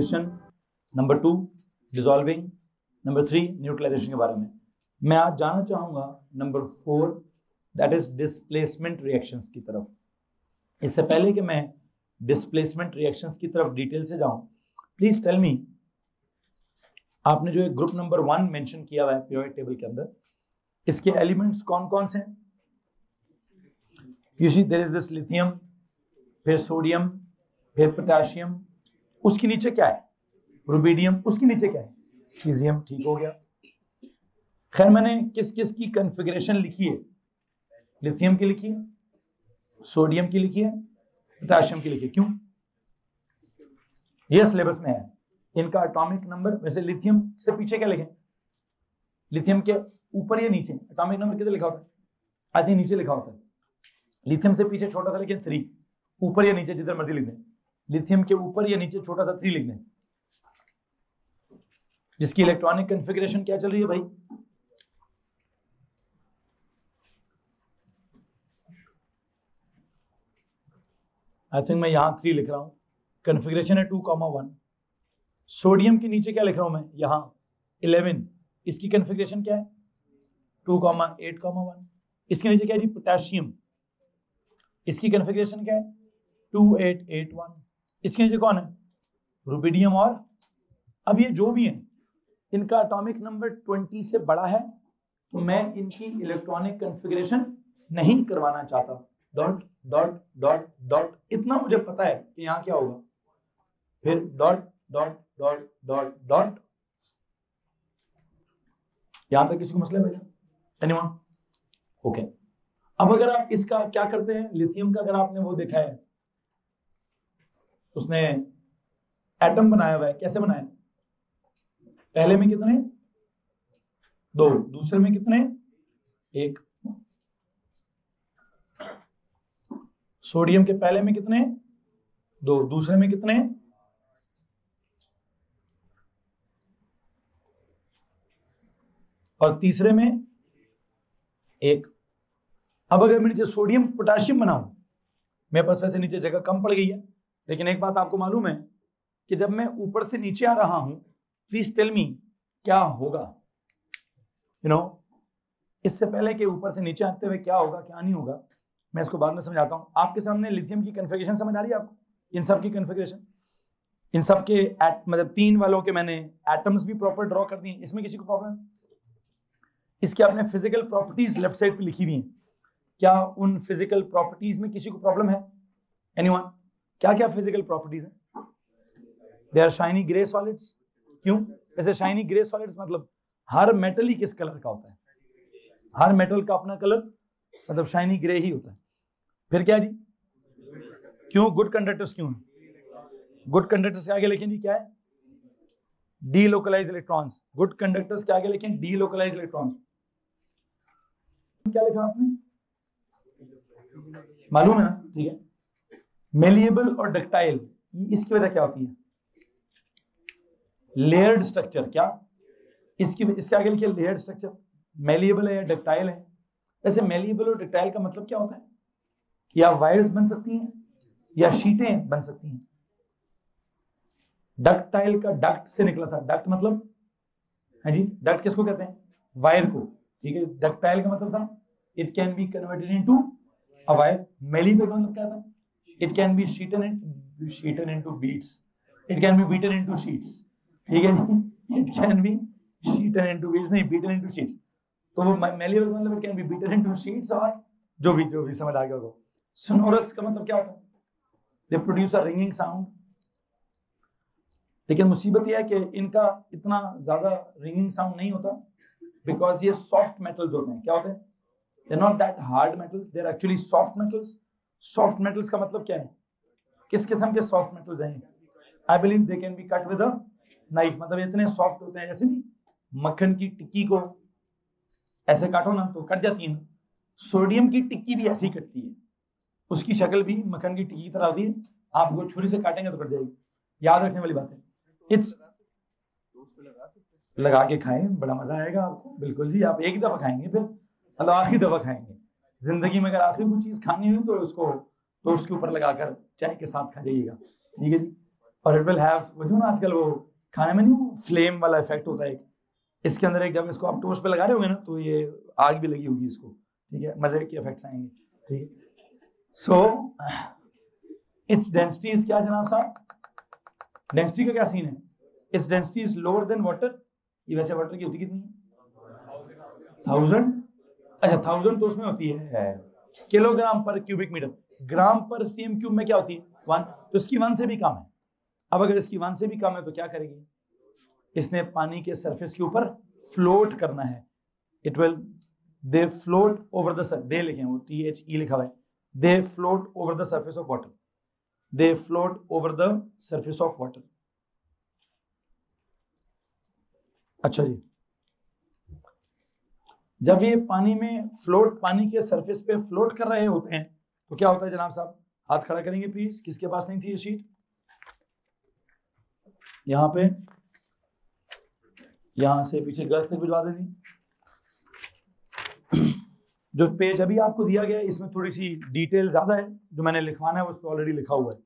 Oxidation, number 2 dissolving, number 3 neutralisation के बारे में। मैं आज जाना चाहूंगा number 4 that is displacement reactions की तरफ। इससे पहले कि मैं डिस्प्लेसमेंट रिएक्शंस की तरफ डिटेल से जाऊं, प्लीज टेल मी, आपने जो एक ग्रुप नंबर 1 मेंशन किया हुआ है पीरियोडिक टेबल के अंदर, इसके एलिमेंट्स कौन कौन से हैं? You see there is this lithium, फिर सोडियम, फिर पोटेशियम, उसके नीचे क्या है? रुबिडियम, उसके नीचे क्या है? सीजियम। ठीक हो गया। खैर, मैंने किस किस की कॉन्फ़िगरेशन लिखी है? लिथियम की लिखी है, सोडियम की लिखी है, पोटेशियम की लिखी है। क्यों? ये सिलेबस में है। इनका एटॉमिक नंबर, वैसे लिथियम से पीछे क्या लिखें? लिथियम के ऊपर या नीचे एटॉमिक नंबर कितने लिखा होता है? आई थिंक नीचे लिखा होता है। लिथियम से पीछे छोटा सा लिखें 3, ऊपर या नीचे जिधर मर्जी लिख दें। लिथियम के ऊपर या नीचे छोटा सा 3 लिख दें। जिसकी इलेक्ट्रॉनिक कॉन्फ़िगरेशन क्या चल रही है भाई? आई थिंक मैं यहां 3 लिख रहा हूं। कॉन्फ़िगरेशन है 2,1। सोडियम के नीचे क्या लिख रहा हूं मैं? यहां 11। इसकी कॉन्फ़िगरेशन क्या है? 2,8,1। इसके नीचे क्या है जी? पोटेशियम। इसकी कॉन्फ़िगरेशन क्या है? 2,8,8,1। इसके नीचे कौन है? रुबिडियम। और अब ये जो भी है इनका एटॉमिक नंबर 20 से बड़ा है, तो मैं इनकी इलेक्ट्रॉनिक कॉन्फ़िगरेशन नहीं करवाना चाहता। डॉट डॉट डॉट डॉट, इतना मुझे पता है कि यहां क्या होगा। फिर dot dot dot dot dot. यहां तक किसी को मसला है भैया? एनीवन? ओके। अब अगर आप इसका क्या करते हैं, लिथियम का अगर आपने वो देखा है, उसने एटम बनाया हुआ है, कैसे बनाया? पहले में कितने? 2, दूसरे में कितने? 1। सोडियम के पहले में कितने? 2, दूसरे में कितने? और तीसरे में 1। अब अगर मैं नीचे सोडियम पोटेशियम बनाऊं, मेरे पास वैसे नीचे जगह कम पड़ गई है, लेकिन एक बात आपको मालूम है कि जब मैं ऊपर से नीचे आ रहा हूं, प्लीज टेल मी क्या होगा? इससे पहले कि ऊपर से नीचे आते हुए क्या होगा क्या नहीं होगा, मैं इसको बाद में समझाता हूं। आपके सामने लिथियम की कॉन्फ़िगरेशन समझ आ रही है आपको? इन सब की कॉन्फ़िगरेशन, इन सब के मतलब 3 वालों के मैंने एटम्स भी प्रॉपर ड्रॉ कर दिए। इसमें किसी को प्रॉब्लम? इसके आपने फिजिकल प्रॉपर्टीज लेफ्ट साइड पे लिखी हुई हैं। क्या उन फिजिकल प्रॉपर्टीज में किसी को प्रॉब्लम है? एनीवन? क्या क्या फिजिकल प्रॉपर्टीज हैं? They are shiny grey solids. क्यों? ऐसे शाइनी ग्रे सॉलिड्स मतलब हर मेटल ही किस कलर का होता है? हर मेटल का अपना कलर मतलब शाइनी ग्रे ही होता है। फिर क्या जी? क्यों? गुड कंडक्टर्स क्यों? गुड कंडक्टर्स के आगे लिखें जी क्या है? Delocalise electrons. गुड कंडक्टर्स के आगे लिखें डीलोकलाइज इलेक्ट्रॉन्स। क्या लिखा आपने? मालूम है ना? ठीक है। मेलिएबल और डक्टाइल, इसकी वजह क्या होती है? Layered structure. क्या इसके आगे लिखिए लेयर्ड स्ट्रक्चर। मेलिएबल है या डक्टाइल है? वैसे मेलिएबल और डक्टाइल का मतलब क्या होता है? या वायर्स बन सकती हैं या शीटें बन सकती हैं। डक्टाइल का डक्ट से निकला था। डक्ट मतलब है जी, डक्ट किसको कहते हैं? वायर को। ठीक है। डक्टाइल का मतलब था it can be converted into a wire. Malleable का मतलब क्या था? It can be sheeten into beats. It can be beaten into sheets. ठीक है जी, it can be sheeten into beats, नहीं बीटन इनटू शीट्स। तो वो मेलिएबल मतलब it can be beaten into sheets, और जो भी समझ आ गया होगा। सोनोरस का मतलब क्या होता है? They produce a ringing sound. लेकिन मुसीबत यह है कि इनका इतना ज्यादा रिंगिंग साउंड नहीं होता, बिकॉज ये सॉफ्ट मेटल्स होते हैं। क्या होते हैं? They are not that hard metals, they are actually soft metals. Soft metals का मतलब क्या है? किस किस्म के सॉफ्ट मेटल्स हैं? I believe they can be cut with a knife. मतलब इतने सॉफ्ट होते हैं, जैसे नहीं मक्खन की टिक्की को ऐसे काटो ना तो कट जाती है ना, सोडियम की टिक्की भी ऐसी कटती है। उसकी शक्ल भी मक्खन की टिक्की की तरह होती है। आपको छुरी से काटेंगे तो कट जाएगी। याद रखने वाली बात है। इट्स लगा के खाएं, बड़ा मजा आएगा आपको। बिल्कुल जी, आप एक ही दफा खाएंगे, फिर मतलब आखिरी दफा खाएंगे जिंदगी में। अगर आखिरी कोई चीज खानी हो तो उसको तो उसके ऊपर लगाकर चाय के साथ खा जाइएगा। ठीक है जी। और इट विल हैव वो जो ना आजकल वो खाने में नहीं वो फ्लेम वाला इफेक्ट होता है, इसके अंदर एक जब इसको आप टोस्ट पे लगा रहे होंगे ना तो ये आग भी लगी होगी इसको, ठीक है, मजे के इफेक्ट्स आएंगे, ठीक है। सो इट्स डेंसिटी इज क्या जनाब साहब, डेंसिटी का क्या सीन है, its density is lower than water, ये वैसे वाटर की होती कितनी है 1000, अच्छा 1000 तो उसमें होती है किलोग्राम पर क्यूबिक मीटर, ग्राम पर सीएम क्यूब में क्या होती है 1, तो इसकी 1 से भी कम है। अब अगर इसकी 1 से भी कम है तो क्या करेगी, इसने पानी के सरफेस के ऊपर फ्लोट करना है, it will they float over the surface, they लिखे हैं वो THE लिखा हुआ है, they float over the surface of water, they float over the surface of water. अच्छा जी, जब ये पानी में फ्लोट, पानी के सरफेस पे फ्लोट कर रहे होते हैं तो क्या होता है जनाब साहब, हाथ खड़ा करेंगे प्लीज, किसके पास नहीं थी ये शीट, यहां पे, यहां से पीछे गर्ल्स तक भिजवा देनी। जो पेज अभी आपको दिया गया है इसमें थोड़ी सी डिटेल ज्यादा है, जो मैंने लिखवाना है उस पर ऑलरेडी लिखा हुआ है,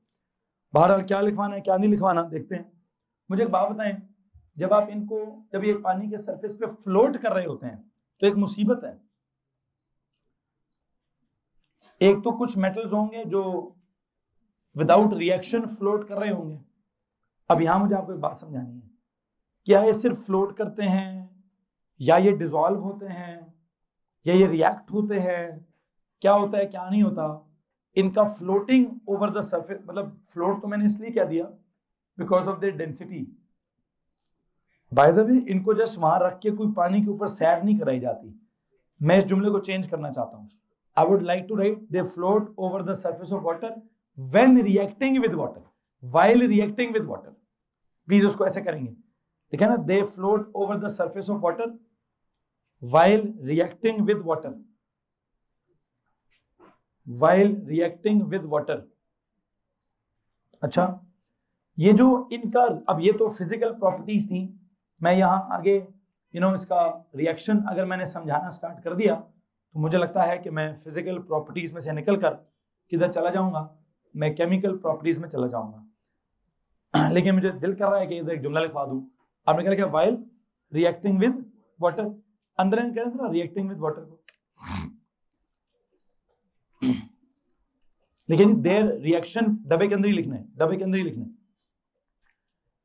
बहरहाल क्या लिखवाना है क्या नहीं लिखवाना देखते हैं। मुझे एक बात बताएं, जब आप इनको, जब ये पानी के सरफेस पे फ्लोट कर रहे होते हैं तो एक मुसीबत है, एक तो कुछ मेटल्स होंगे जो विदाउट रिएक्शन फ्लोट कर रहे होंगे। अब यहां मुझे आपको एक बात समझानी है, क्या ये सिर्फ फ्लोट करते हैं या ये डिसॉल्व होते हैं या ये रिएक्ट होते हैं, क्या होता है क्या नहीं होता इनका फ्लोटिंग ओवर द सरफेस, मतलब फ्लोट तो मैंने इसलिए क्या दिया because of their density. By the way इनको जस्ट वहां रख के कोई पानी के ऊपर सैर नहीं कराई जाती, मैं इस जुमले को चेंज करना चाहता हूं, I would like to write they float over the surface of water when reacting with water, while reacting with water, please उसको ऐसे करेंगे, ठीक है ना, they float over the surface of water while reacting with water, while reacting with water। अच्छा, ये जो इनका, अब ये तो फिजिकल प्रॉपर्टीज थी, मैं यहां आगे इसका रिएक्शन अगर मैंने समझाना स्टार्ट कर दिया तो मुझे लगता है कि मैं फिजिकल प्रॉपर्टीज में से निकलकर किधर चला जाऊंगा, मैं केमिकल प्रॉपर्टीज में चला जाऊंगा। लेकिन मुझे दिल कर रहा है कि इधर एक जुमला लिखवा दूं, आपने क्या लिखा, while reacting with water, underline करें ना रिएक्टिंग विद वाटर को, लेकिन देयर रिएक्शन डबे के अंदर ही लिखना है, डबे के अंदर ही लिखना है,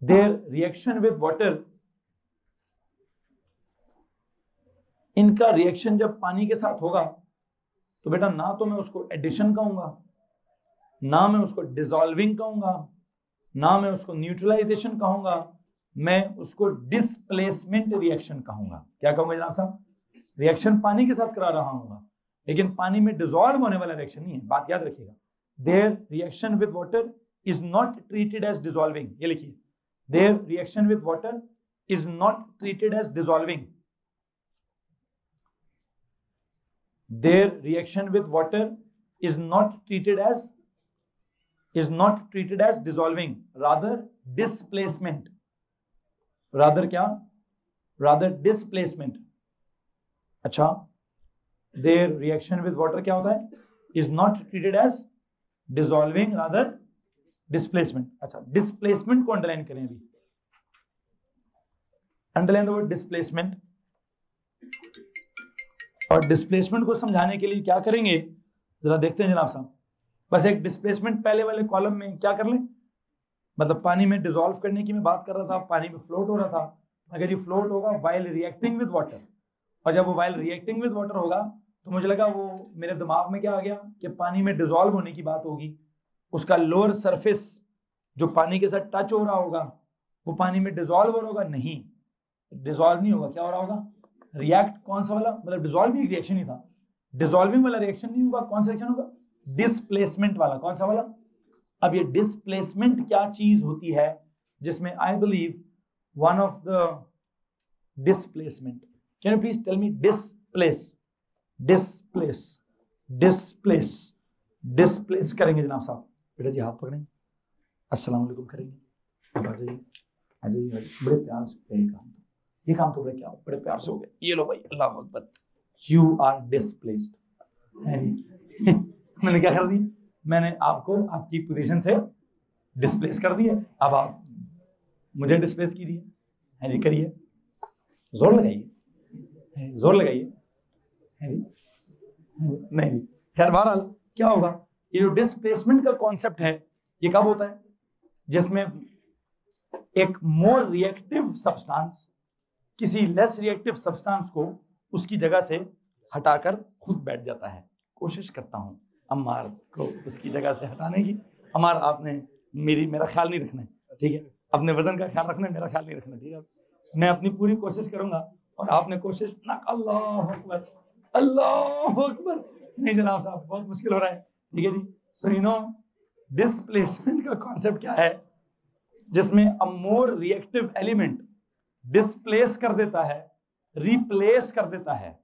देयर रिएक्शन विद वाटर, इनका रिएक्शन जब पानी के साथ होगा तो बेटा ना तो मैं उसको एडिशन कहूंगा, ना मैं उसको डिसॉल्विंग कहूंगा, ना मैं उसको न्यूट्रलाइजेशन कहूंगा, मैं उसको डिस्प्लेसमेंट रिएक्शन कहूंगा। क्या कहूंगा जनाब साहब, रिएक्शन पानी के साथ करा रहा हूं, लेकिन पानी में डिसॉल्व होने वाला रिएक्शन नहीं है, बात याद रखिएगा। Their reaction with water is not treated as dissolving, ये लिखिए, their reaction with water is not treated as dissolving, their reaction with water is not treated as dissolving, rather displacement, rather क्या, rather displacement. अच्छा, their reaction with water क्या होता है, is not treated as dissolving rather displacement. अच्छा, displacement को underline करें, अभी underline the word displacement, और डिस्प्लेसमेंट को समझाने के लिए क्या करेंगे जरा देखते हैं जनाब साहब, बस एक डिस्प्लेसमेंट पहले वाले कॉलम में क्या कर लें, मतलब पानी में डिसॉल्व करने की मैं बात कर रहा था, पानी में फ्लोट हो रहा था, अगर ये फ्लोट होगा वाइल रिएक्टिंग विद वाटर, और जब वो वाइल रिएक्टिंग विद वाटर होगा तो मुझे लगा वो मेरे दिमाग में क्या आ गया कि पानी में डिसॉल्व होने की बात होगी, उसका लोअर सरफेस जो पानी के साथ टच हो रहा होगा वो पानी में डिसॉल्व हो रहा होगा, नहीं डिसॉल्व नहीं होगा, क्या हो रहा होगा, रिएक्ट, कौन सा वाला, मतलब डिसॉल्व भी एक रिएक्शन ही था, डिसॉल्विंग वाला रिएक्शन नहीं होगा, कौन सा रिएक्शन होगा, डिस्प्लेसमेंट वाला, कौन सा वाला। अब ये डिस्प्लेसमेंट क्या चीज होती है जिसमें I believe one of the displacement, can you please tell me, displace करेंगे जनाब साहब, बेटा जी हाथ पकड़ेंगे, अस्सलाम वालेकुम करेंगे, बड़े प्यार से ये काम तो बड़े प्यार से हो गया, ये लो भाई, अल्लाह अकबर, यू आर डिस्प्लेस्ड। मैंने क्या कर दी, मैंने आपको आपकी पोजीशन से डिस्प्लेस कर दिए, अब आप मुझे डिस्प्लेस कीजिए, है जी, करिए, जोर लगाइए, जोर लगाइए, है जी, नहीं जी। खैर बहरहाल क्या होगा, ये जो डिस्प्लेसमेंट का कॉन्सेप्ट है ये कब होता है, जिसमें एक मोर रिएक्टिव सब्सटेंस किसी लेस रिएक्टिव सब्सटेंस को उसकी जगह से हटाकर खुद बैठ जाता है। कोशिश करता हूं अम्मार को उसकी जगह से हटाने की। अम्मार आपने मेरा ख्याल नहीं रखना है, ठीक है, अपने वजन का ख्याल रखना है, मेरा ख्याल नहीं रखना, ठीक है। मैं अपनी पूरी कोशिश करूंगा और आपने कोशिश ना। अल्लाह अकबर, अल्लाह अकबर। नहीं जनाब साहब, बहुत मुश्किल हो रहा है, ठीक है जी। सो यू नो डिस्प्लेसमेंट का कॉन्सेप्ट क्या है, जिसमें अ मोर रिएक्टिव एलिमेंट डिस्प्लेस कर देता है, रिप्लेस कर देता है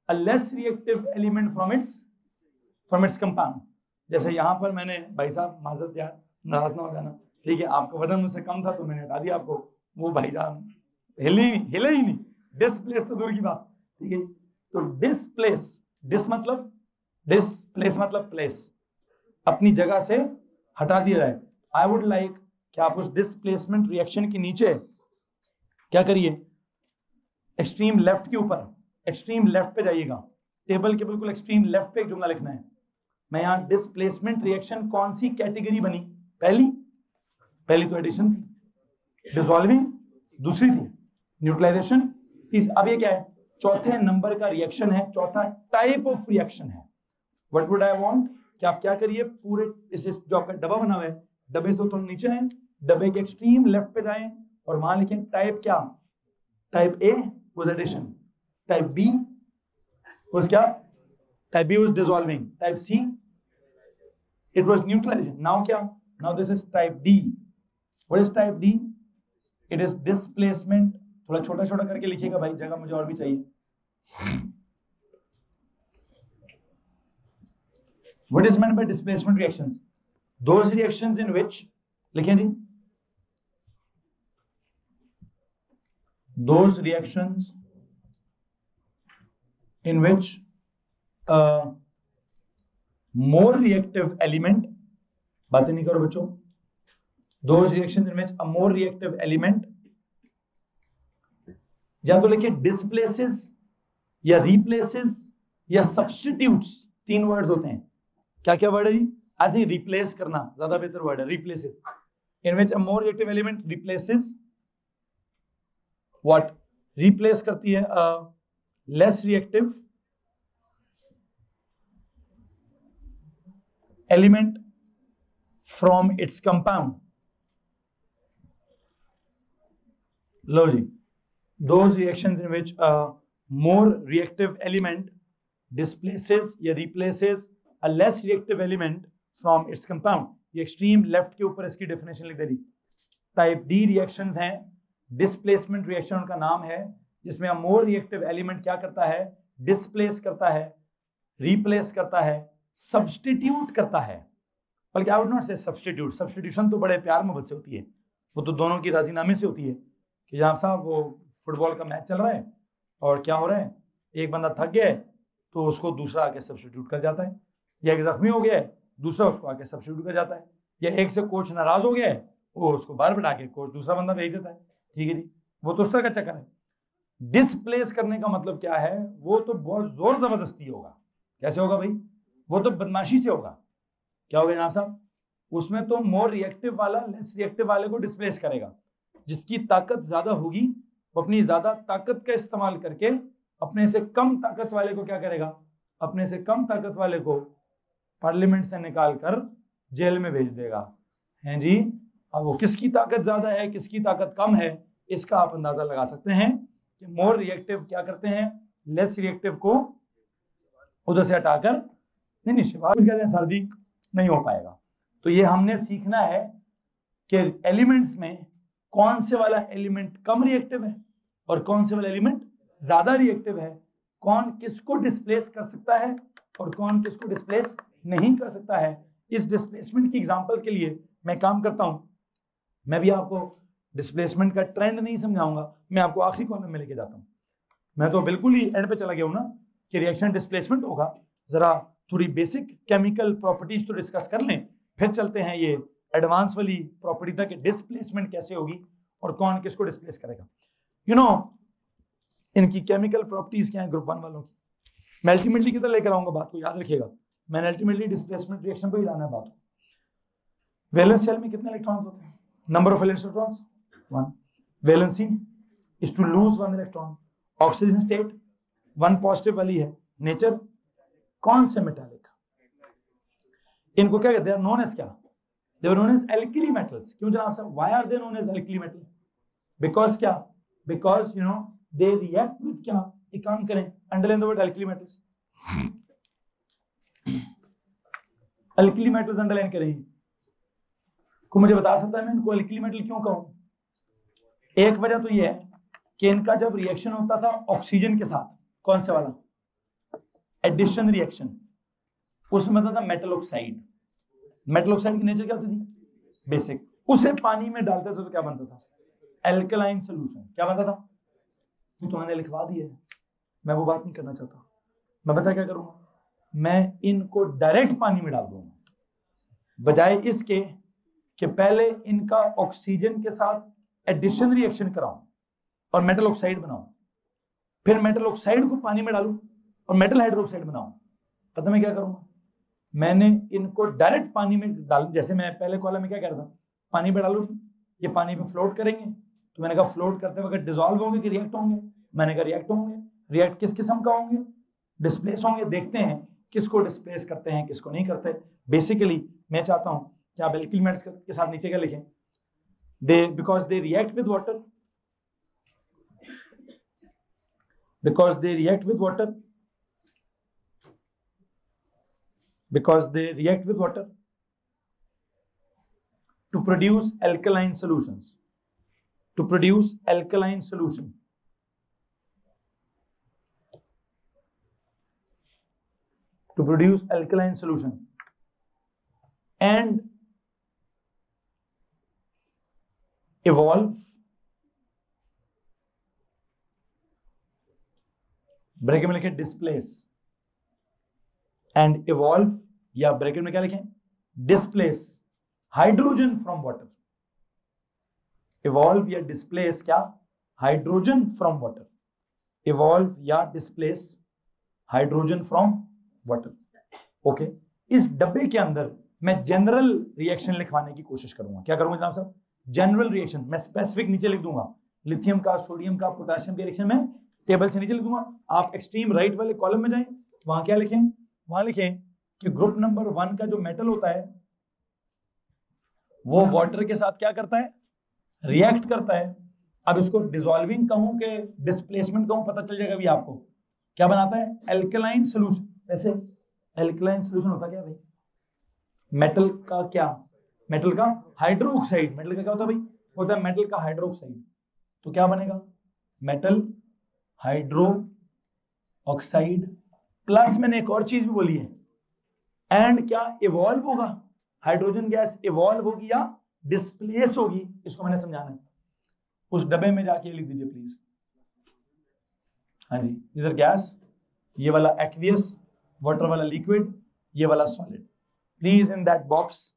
a less reactive element from its compound. जैसे यहां पर मैंने, भाई साहब माजरत यार, नाराज ना हो जाना, ठीक है, आपका वजन मुझसे कम था तो मैंने हटा दिया आपको, वो भाईजान हिले ही नहीं, डिस्प्लेस तो दूर की बात, ठीक है। तो डिस्प्लेस, डिस्प्लेस मतलब प्लेस, अपनी जगह से हटा दिया जाए। आई वुड लाइक कि आप उस डिस्प्लेसमेंट रिएक्शन के नीचे क्या करिए, एक्सट्रीम लेफ्ट के ऊपर, एक्सट्रीम लेफ्ट पे जाइएगा, टेबल के बिल्कुल एक्सट्रीम लेफ्ट पे एक जुमला लिखना है। मैं यहाँ डिस्प्लेसमेंट रिएक्शन कौन सी कैटेगरी बनी, पहली तो एडिशन थी, डिसॉल्विंग दूसरी थी, न्यूट्रलाइजेशन तीसरी, अब ये क्या है, चौथे नंबर का रिएक्शन है, चौथा टाइप ऑफ रिएक्शन है। व्हाट वुड आई वांट कि आप क्या करिए, पूरे इस जो आपका डब्बा बना हुआ है, डब्बे से थोड़ा नीचे हैं, डब्बे के एक्सट्रीम लेफ्ट पे जाएं और वहां लिखें टाइप क्या, type A was addition, type B was क्या, type B was dissolving, type C it was neutralization. Now क्या, now this is type D. What is type D, it is displacement. थोड़ा छोटा छोटा करके लिखिएगा भाई, जगह मुझे और भी चाहिए। What is meant by displacement reactions? Those reactions in which, लिखें जी, those reactions in which a more reactive element, बातें नहीं करो बच्चों, those reactions in which a more reactive element, या तो लिखिए displaces या replaces या substitutes, तीन वर्ड्स होते हैं। क्या क्या वर्ड है जी, आई थिंक रिप्लेस करना ज्यादा बेहतर वर्ड है, replaces, in which a more reactive element replaces what, replace करती है a less reactive element from its compound. लो जी, those reactions in which a more reactive element displaces या replaces a less reactive element from its compound। ये extreme left के ऊपर इसकी definition लिख दे रही। टाइप डी रिएक्शंस हैं, डिस्प्लेसमेंट रिएक्शन उनका नाम है, जिसमें a more reactive element क्या करता है, डिस्प्लेस करता है, रिप्लेस करता है, सब्स्टिट्यूट करता है। बल्कि आई वुड नॉट से सब्स्टिट्यूट, सब्स्टिट्यूशन तो बड़े प्यार मोहब्बत से होती है, वो तो दोनों की राजीनामे से होती है कि जनाब साहब वो फुटबॉल का मैच चल रहा है और क्या हो रहा है, एक बंदा थक गया है तो उसको दूसरा आके सब्स्टिट्यूट कर जाता है, या एक जख्मी हो गया है दूसरा उसको आके सब्स्टिट्यूट कर जाता है, या एक से कोच नाराज हो गया है वो उसको बाहर बैठा के कोच दूसरा बंदा भेज देता है, ठीक है जी, वो तो उस तरह का चक्कर है। डिस्प्लेस करने का मतलब क्या है, वो तो बहुत जोर जबरदस्ती होगा। कैसे होगा भाई, वो तो बदमाशी से होगा। क्या होगा जनाब साहब, उसमें तो मोर रिएक्टिव वाला लेस रिएक्टिव वाले को डिस्प्लेस करेगा, जिसकी ताकत ज्यादा होगी वो अपनी ज्यादा ताकत का इस्तेमाल करके अपने से कम ताकत वाले को क्या करेगा, अपने से कम ताकत वाले को पार्लियामेंट से निकाल कर जेल में भेज देगा, हैं जी। अब वो किसकी ताकत ज्यादा है किसकी ताकत कम है, इसका आप अंदाजा लगा सकते हैं कि मोर रिएक्टिव क्या करते हैं, लेस रिएक्टिव को उधर से हटाकर, नहीं शिवाब कहते हैं सर्दी नहीं हो पाएगा। तो ये हमने सीखना है कि एलिमेंट्स में कौन से वाला एलिमेंट कम रिएक्टिव है और कौन से वाला एलिमेंट ज्यादा रिएक्टिव है, कौन किसको डिस्प्लेस कर सकता है और कौन किसको डिस्प्लेस नहीं कर सकता है। इस डिस्प्लेसमेंट की एग्जांपल के लिए मैं काम करता हूं, मैं भी आपको डिस्प्लेसमेंट का ट्रेंड नहीं समझाऊंगा, मैं आपको आखिरी कॉलम में लेके जाता हूं। मैं तो बिल्कुल ही एंड पे चला गया हूं ना कि रिएक्शन डिस्प्लेसमेंट होगा, जरा थोड़ी बेसिक केमिकल प्रॉपर्टीज तो डिस्कस कर लें, फिर चलते हैं ये एडवांस वाली प्रॉपर्टी था कि डिस्प्लेसमेंट कैसे होगी और कौन किसको डिस्प्लेस करेगा। यू नो इनकी केमिकल प्रॉपर्टीज क्या है ग्रुप 1 वालों की। मैं अल्टीमेटली किधर लेकर आऊंगा बात को, याद रखिएगा, मैंने अल्टीमेटली डिस्प्लेसमेंट रिएक्शन पे ही लाना है बात को। वैलेंस शेल में कितने इलेक्ट्रॉन्स होते हैं? Number of valence electrons 1। Valency is to lose 1 electron. Oxygen state 1 positive वाली है। नेचर कौन से मेटालिक? इनको क्या कहते हैं? नोन एज क्या? They were known as alkali metals. क्यों जनाब साहब? Why are they known as alkali metal? Because क्या? Because you know they react with क्या? एक काम करें, underline the word alkali metals. Alkali metals underline करेंगे। को मुझे बता सकता है मैं इनको एल्कली मेटल क्यों कहूं? एक वजह तो ये है कि इनका जब रिएक्शन होता था ऑक्सीजन के साथ, कौन से वाला? एडिशन रिएक्शन, उसमें बनता था मेटल ऑक्साइड। मेटल ऑक्साइड की नेचर क्या होती थी? बेसिक। उसे पानी में डालते थे तो क्या बनता था? Alkaline solution. क्या बनता था? तो मैंने लिखवा दिया है, मैं वो बात नहीं करना चाहता। मैं बता क्या करूंगा, मैं इनको डायरेक्ट पानी में डाल दूंगा, बजाय इसके कि पहले इनका ऑक्सीजन के साथ एडिशन रिएक्शन कराऊं और मेटल ऑक्साइड बनाऊं, फिर मेटल ऑक्साइड को पानी में डालूं और मेटल हाइड्रोक्साइड बनाऊं। पता मैं क्या करूंगा, मैंने इनको डायरेक्ट पानी में डाल, जैसे मैं पहले कॉलम में क्या कह रहा था, पानी में डालू, ये पानी में फ्लोट करेंगे, तो मैंने कहा फ्लोट करते वक्त डिसॉल्व होंगे कि रिएक्ट होंगे? मैंने कहा रिएक्ट होंगे। रिएक्ट किस किस्म का होंगे? डिस्प्लेस होंगे। देखते हैं किसको डिस्प्लेस करते हैं किसको नहीं करते। बेसिकली मैं चाहता हूं कि आप एल्कली मेटल्स के साथ नीचे क्या लिखें, they because they react with water, because they react with water, because they react with water to produce alkaline solutions, to produce alkaline solution, to produce alkaline solution and evolve, bracket में लिखें displace, and evolve, या bracket में क्या लिखें? Displace hydrogen from water. Evolve या displace क्या? Hydrogen from water. Evolve या displace hydrogen from water. Okay, इस डब्बे के अंदर मैं जनरल रिएक्शन लिखवाने की कोशिश करूंगा। क्या करूंगा जनाब साहब? General reaction. मैं स्पेसिफिक नीचे लिख दूंगा, लिथियम का, सोडियम का, पोटेशियम के रिएक्शन में टेबल से नीचे लिख दूंगा। आप एक्सट्रीम राइट वाले कॉलम में जाएं, वहां क्या लिखें? वहां लिखें कि ग्रुप नंबर 1 का जो मेटल होता है वो वाटर के साथ क्या करता है? रिएक्ट करता है। अब इसको डिसॉल्विंग कहूं कि डिस्प्लेसमेंट कहूं, पता चल जाएगा भी आपको। क्या बनाता है? Alkaline solution. वैसे एल्कलाइन सोल्यूशन होता क्या भाई? मेटल का क्या? मेटल का हाइड्रोक्साइड। मेटल का क्या होता है भाई? होता है मेटल का हाइड्रोक्साइड। तो क्या बनेगा? मेटल हाइड्रो ऑक्साइड प्लस मैंने एक और चीज भी बोली है, एंड क्या इवॉल्व होगा? हाइड्रोजन गैस इवॉल्व होगी या डिस्प्लेस होगी, इसको मैंने समझाना है। उस डब्बे में जाके लिख दीजिए प्लीज। हाँ जी, इधर गैस, ये वाला एक्वियस, वाटर वाला लिक्विड, ये वाला solid. Please in that box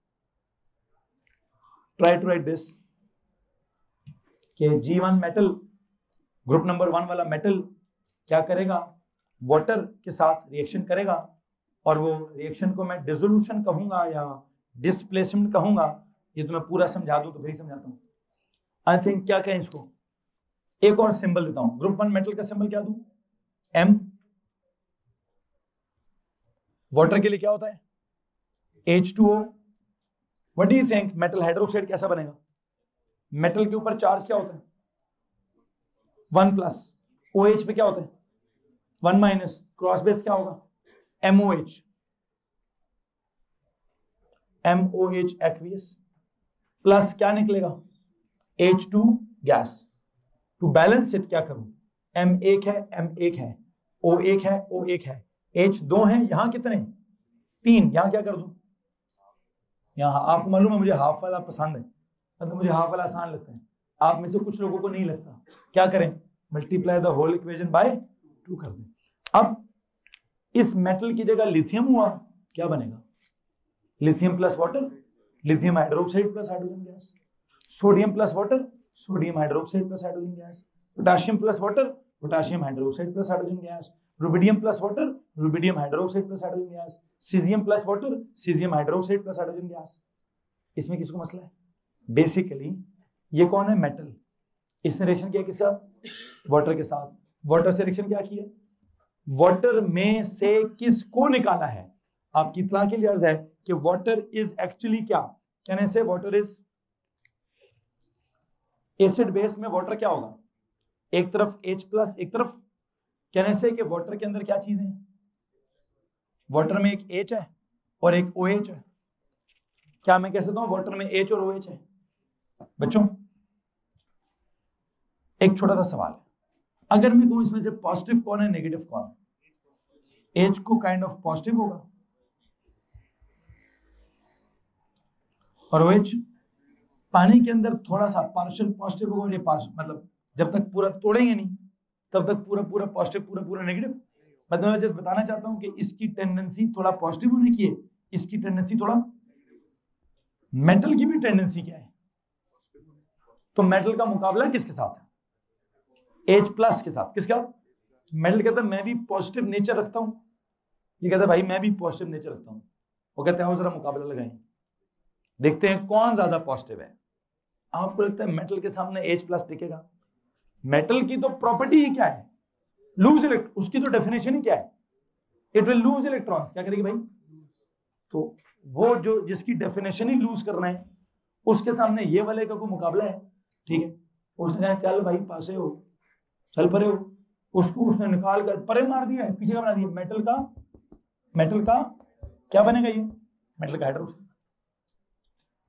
try to write this कि G1 मेटल, ग्रुप नंबर 1 वाला मेटल क्या करेगा? वाटर के साथ रिएक्शन करेगा, और वो रिएक्शन को मैं डिसोल्यूशन कहूंगा या डिस्प्लेसमेंट कहूंगा, ये तो मैं पूरा समझा दूं तो फिर समझाता हूं। आई थिंक क्या कहें इसको, एक और सिंबल देता हूं। ग्रुप 1 मेटल का सिंबल क्या दूं? M। वाटर के लिए क्या होता है? H2O। What do you think metal hydroxide कैसा बनेगा? मेटल के ऊपर चार्ज क्या होता है? 1+। OH पे क्या होता है? 1-। क्रॉस बेस क्या होगा? MOH। MOH एक्वियस प्लस क्या निकलेगा? H2 gas. To balance it क्या करूं? M एक है, M एक है, O एक है, O एक है, H 2 है, यहां कितने? 3। यहां क्या कर दूं? यहां, आपको मालूम है मुझे हाफ वाला पसंद है, मतलब मुझे हाफ वाला आसान लगता है। आप में से कुछ लोगों को नहीं लगता। क्या करें? Multiply the whole equation by 2 कर दें। अब इस मेटल की जगह लिथियम हुआ, क्या बनेगा? Lithium plus water, lithium hydroxide plus hydrogen gas, sodium plus water, sodium hydroxide plus hydrogen gas, potassium plus water, potassium hydroxide plus hydrogen gas, rubidium plus water, rubidium hydroxide plus hydrogen gas, caesium plus water, caesium hydroxide plus hydrogen gas. इसमें किसको मसला है? Basically ये कौन है? Metal. इसने reaction किया किसका? वाटर के साथ। वाटर से रिएक्शन क्या किया? वाटर में से किसको निकाला है? आपकी इत्तला के लिए अर्ज है कि वाटर इज एक्चुअली क्या कहने से, वाटर इज एसिड बेस में वाटर क्या होगा? एक तरफ H+, एक तरफ कहने से कि वाटर के अंदर क्या चीजें हैं? वाटर में एक H है और एक OH है। क्या मैं कह सकता हूं वाटर में H और OH है? बच्चों एक छोटा सा सवाल है, अगर मैं कहूं इसमें से पॉजिटिव कौन है, नेगेटिव कौन है? H को काइंड ऑफ पॉजिटिव होगा और OH पानी के अंदर थोड़ा सा पार्शियल पॉजिटिव होगा और ये पार्शियल, मतलब जब तक पूरा तोड़ेंगे नहीं तब तक पूरा पूरा पॉजिटिव, पूरा पूरा नेगेटिव। मतलब मैं जस्ट बताना चाहता हूं कि इसकी टेंडेंसी थोड़ा पॉजिटिव होने की है, इसकी टेंडेंसी थोड़ा। मेटल की भी टेंडेंसी क्या है? तो मेटल का मुकाबला किसके साथ है? H+ के साथ। किसका? मेटल कहता है मैं भी पॉजिटिव नेचर रखता हूं, ये कहता है भाई मैं भी पॉजिटिव नेचर रखता हूं। वो कहते हैं जरा मुकाबला लगाएं, देखते हैं कौन ज्यादा पॉजिटिव है। आपको लगता है मेटल के सामने H+ टिकेगा? मेटल की तो प्रॉपर्टी ही क्या है? Loose electron. उसकी तो डेफिनेशन ही क्या है? It will lose electrons. क्या करेगी भाई? तो वो जो जिसकी डेफिनेशन ही लूज करना है उसके सामने ये वाले का कोई मुकाबला है? ठीक है, उसने कहा चल भाई पासे हो, चल परे हो, उसको उसने निकाल कर परे मार दिया है, पीछे का बना दिया। मेटल का क्या बनेगा? ये मेटल का हाइड्रोक्साइड।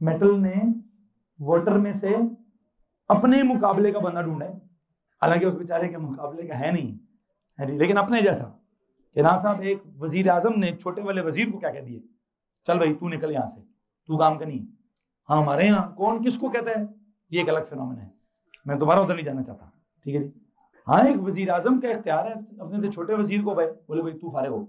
मेटल ने वाटर में से अपने मुकाबले का बंदा ढूंढा है, हालांकि उस बेचारे के मुकाबले का है नहीं है जी, लेकिन अपने जैसा। कि ना साहब एक वजीर आजम ने छोटे वाले वजीर को क्या कह दिया, चल भाई तू निकल यहाँ से, तू काम का नहीं। हाँ हमारे यहाँ कौन किसको कहता है, ये एक अलग फिनोमेना है, मैं दोबारा उधर नहीं जाना चाहता। ठीक है जी। हाँ एक वजीर आजम का इख्तियार है अपने से छोटे वजीर को भाई बोले भाई तू फारिग हो,